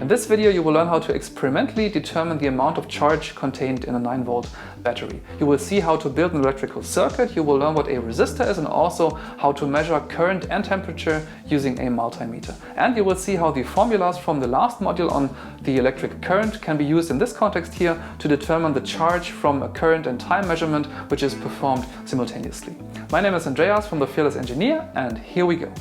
In this video you will learn how to experimentally determine the amount of charge contained in a 9-volt battery. You will see how to build an electrical circuit, you will learn what a resistor is and also how to measure current and temperature using a multimeter. And you will see how the formulas from the last module on the electric current can be used in this context here to determine the charge from a current and time measurement which is performed simultaneously. My name is Andreas from the Fearless Engineer, and here we go.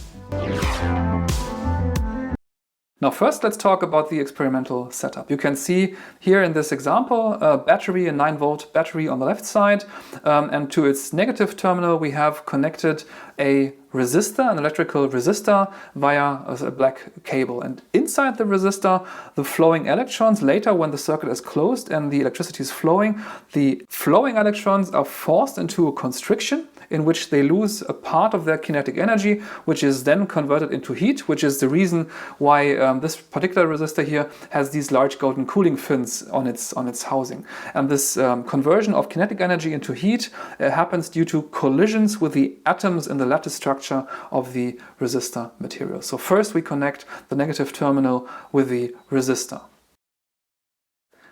Now first let's talk about the experimental setup. You can see here in this example a battery, a 9-volt battery on the left side, and to its negative terminal we have connected a resistor, an electrical resistor, via a black cable. And inside the resistor, the flowing electrons, later when the circuit is closed and the electricity is flowing, the flowing electrons are forced into a constriction in which they lose a part of their kinetic energy, which is then converted into heat, which is the reason why this particular resistor here has these large golden cooling fins on its housing. And this conversion of kinetic energy into heat happens due to collisions with the atoms in the lattice structure of the resistor material. So first we connect the negative terminal with the resistor.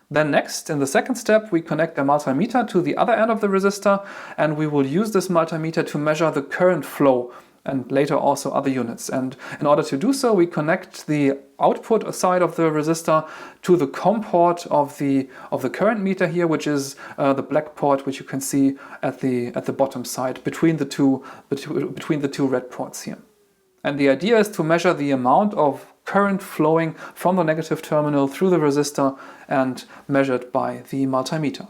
Then next, in the second step, we connect a multimeter to the other end of the resistor, and we will use this multimeter to measure the current flow and later also other units. And in order to do so, we connect the output side of the resistor to the COM port of the current meter here, which is the black port which you can see at the bottom side between the two red ports here. And the idea is to measure the amount of current flowing from the negative terminal through the resistor and measured by the multimeter.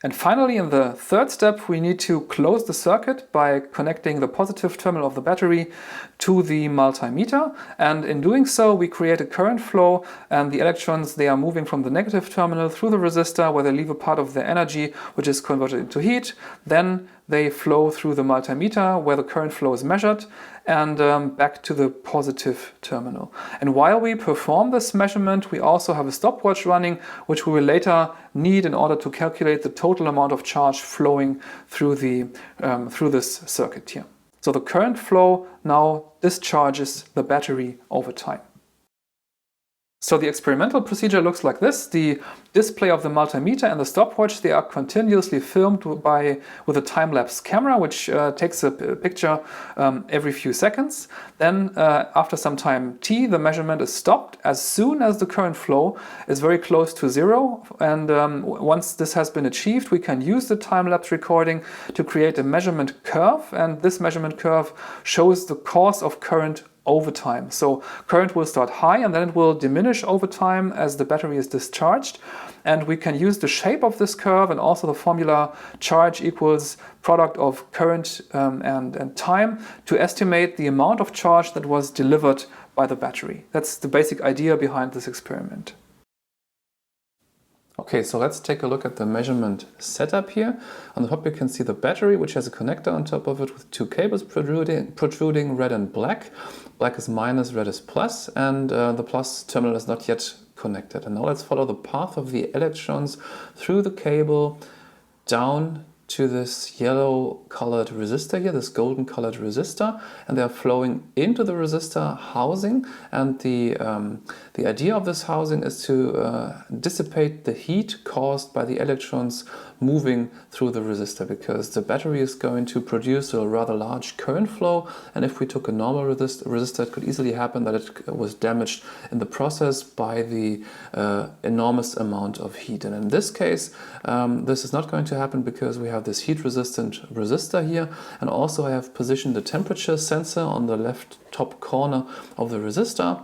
And finally, in the third step, we need to close the circuit by connecting the positive terminal of the battery to the multimeter. And in doing so, we create a current flow, and the electrons, they are moving from the negative terminal through the resistor, where they leave a part of their energy, which is converted into heat. Then they flow through the multimeter, where the current flow is measured, and back to the positive terminal. And while we perform this measurement, we also have a stopwatch running, which we will later need in order to calculate the total amount of charge flowing through this circuit here. So the current flow now discharges the battery over time. So the experimental procedure looks like this. The display of the multimeter and the stopwatch, they are continuously filmed with a time-lapse camera, which takes a picture every few seconds. Then after some time t, the measurement is stopped as soon as the current flow is very close to zero. And once this has been achieved, we can use the time-lapse recording to create a measurement curve. And this measurement curve shows the course of current over time. So current will start high and then it will diminish over time as the battery is discharged. And we can use the shape of this curve and also the formula charge equals product of current and time to estimate the amount of charge that was delivered by the battery. That's the basic idea behind this experiment. Okay, so let's take a look at the measurement setup here. On the top you can see the battery, which has a connector on top of it with two cables protruding, red and black. Black is minus, red is plus, and the plus terminal is not yet connected. And now let's follow the path of the electrons through the cable down to this yellow colored resistor here, this golden colored resistor, and they're flowing into the resistor housing. And the idea of this housing is to dissipate the heat caused by the electrons moving through the resistor, because the battery is going to produce a rather large current flow, and if we took a normal resistor, it could easily happen that it was damaged in the process by the enormous amount of heat. And in this case, this is not going to happen because we have this heat resistant resistor here, and also I have positioned the temperature sensor on the left top corner of the resistor.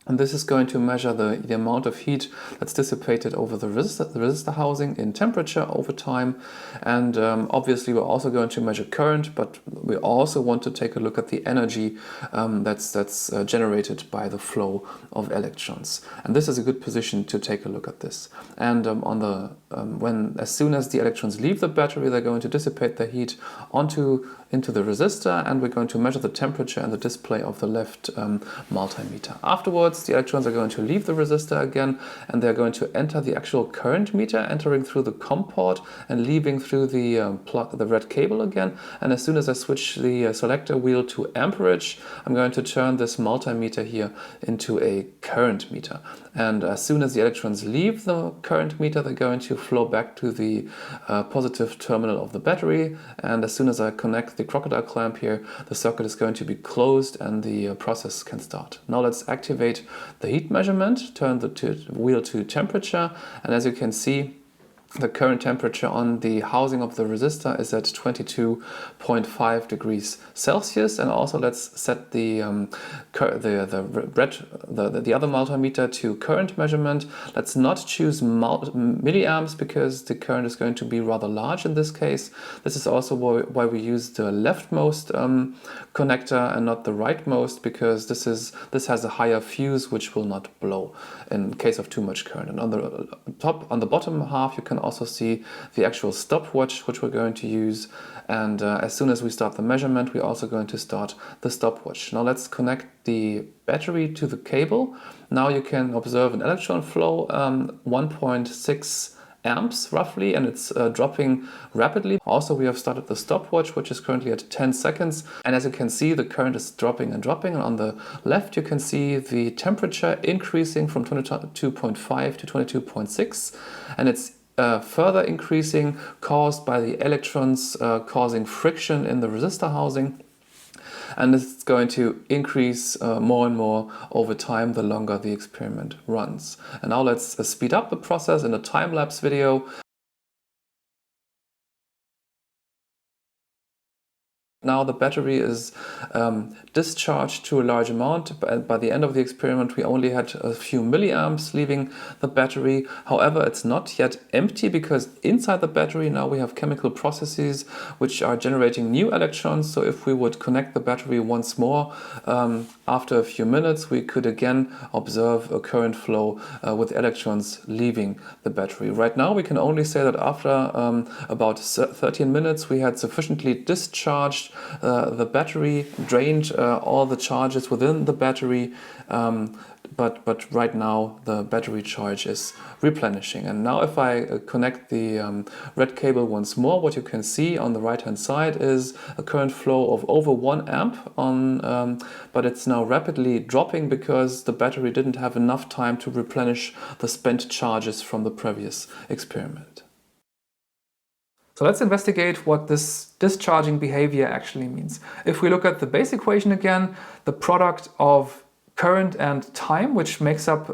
And this is going to measure the amount of heat that's dissipated over the resistor housing in temperature over time. And obviously we're also going to measure current, but we also want to take a look at the energy that's generated by the flow of electrons. And this is a good position to take a look at this. And as soon as the electrons leave the battery, they're going to dissipate the heat onto into the resistor, and we're going to measure the temperature and the display of the left multimeter. Afterwards, the electrons are going to leave the resistor again, and they're going to enter the actual current meter, entering through the COM port and leaving through the red cable again. And as soon as I switch the selector wheel to amperage, I'm going to turn this multimeter here into a current meter. And as soon as the electrons leave the current meter, they're going to flow back to the positive terminal of the battery. And as soon as I connect the crocodile clamp here, the circuit is going to be closed and the process can start. Now let's activate the heat measurement, turn the wheel to temperature, and as you can see, the current temperature on the housing of the resistor is at 22.5 degrees Celsius. And also let's set the other multimeter to current measurement. Let's not choose milliamps because the current is going to be rather large in this case. This is also why we use the leftmost connector and not the rightmost, because this has a higher fuse which will not blow in case of too much current. And on the bottom half, you can also see the actual stopwatch which we're going to use, and as soon as we start the measurement, we're also going to start the stopwatch. Now let's connect the battery to the cable. Now you can observe an electron flow 1.6 amps roughly, and it's dropping rapidly. Also, we have started the stopwatch, which is currently at 10 seconds, and as you can see, the current is dropping and dropping. And on the left, you can see the temperature increasing from 22.5 to 22.6, and it's further increasing, caused by the electrons causing friction in the resistor housing. And it's going to increase more and more over time the longer the experiment runs. And now let's speed up the process in a time-lapse video. Now the battery is discharged to a large amount. By the end of the experiment, we only had a few milliamps leaving the battery. However, it's not yet empty, because inside the battery now we have chemical processes which are generating new electrons. So if we would connect the battery once more after a few minutes, we could again observe a current flow with electrons leaving the battery. Right now we can only say that after about 13 minutes we had sufficiently discharged the battery, drained all the charges within the battery, but right now the battery charge is replenishing. And now if I connect the red cable once more, what you can see on the right hand side is a current flow of over 1 amp but it's now rapidly dropping because the battery didn't have enough time to replenish the spent charges from the previous experiment. So let's investigate what this discharging behavior actually means. If we look at the base equation again, the product of current and time, which makes up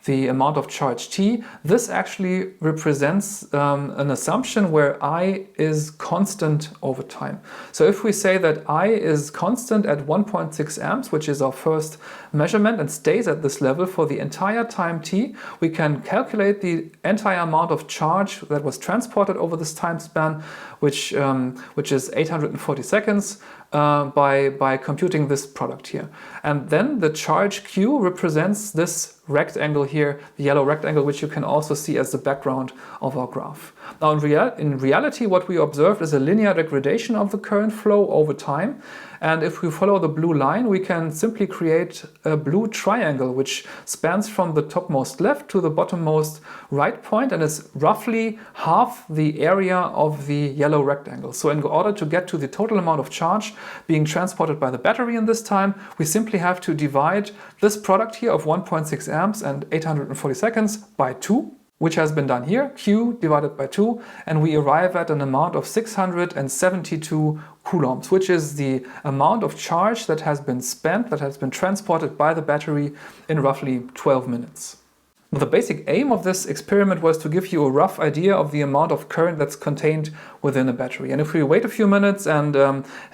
the amount of charge T, this actually represents an assumption where I is constant over time. So if we say that I is constant at 1.6 amps, which is our first measurement, and stays at this level for the entire time T, we can calculate the entire amount of charge that was transported over this time span, which is 840 seconds, by computing this product here. And then the charge Q represents this rectangle here, the yellow rectangle, which you can also see as the background of our graph. Now in reality, what we observed is a linear degradation of the current flow over time. And if we follow the blue line, we can simply create a blue triangle which spans from the topmost left to the bottommost right point, and is roughly half the area of the yellow rectangle. So in order to get to the total amount of charge being transported by the battery in this time, we simply have to divide this product here of 1.6 amps and 840 seconds by 2, which has been done here, Q divided by 2, and we arrive at an amount of 672 coulombs, which is the amount of charge that has been spent, that has been transported by the battery in roughly 12 minutes. The basic aim of this experiment was to give you a rough idea of the amount of current that's contained within a battery. And if we wait a few minutes and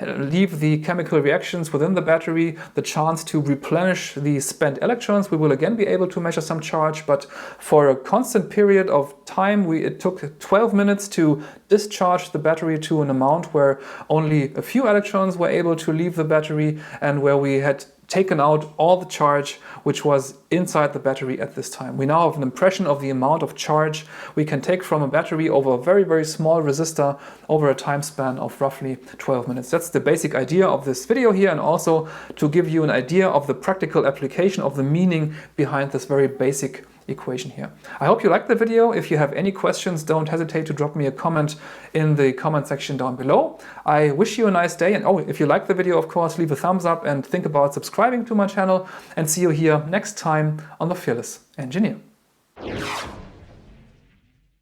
leave the chemical reactions within the battery the chance to replenish the spent electrons, we will again be able to measure some charge. But for a constant period of time, it took 12 minutes to discharge the battery to an amount where only a few electrons were able to leave the battery, and where we had taken out all the charge which was inside the battery at this time. We now have an impression of the amount of charge we can take from a battery over a very, very small resistor over a time span of roughly 12 minutes. That's the basic idea of this video here, and also to give you an idea of the practical application of the meaning behind this very basic equation here. I hope you liked the video. If you have any questions, don't hesitate to drop me a comment in the comment section down below. I wish you a nice day, and if you like the video, of course, leave a thumbs up and think about subscribing to my channel, and see you here next time on The Fearless Engineer.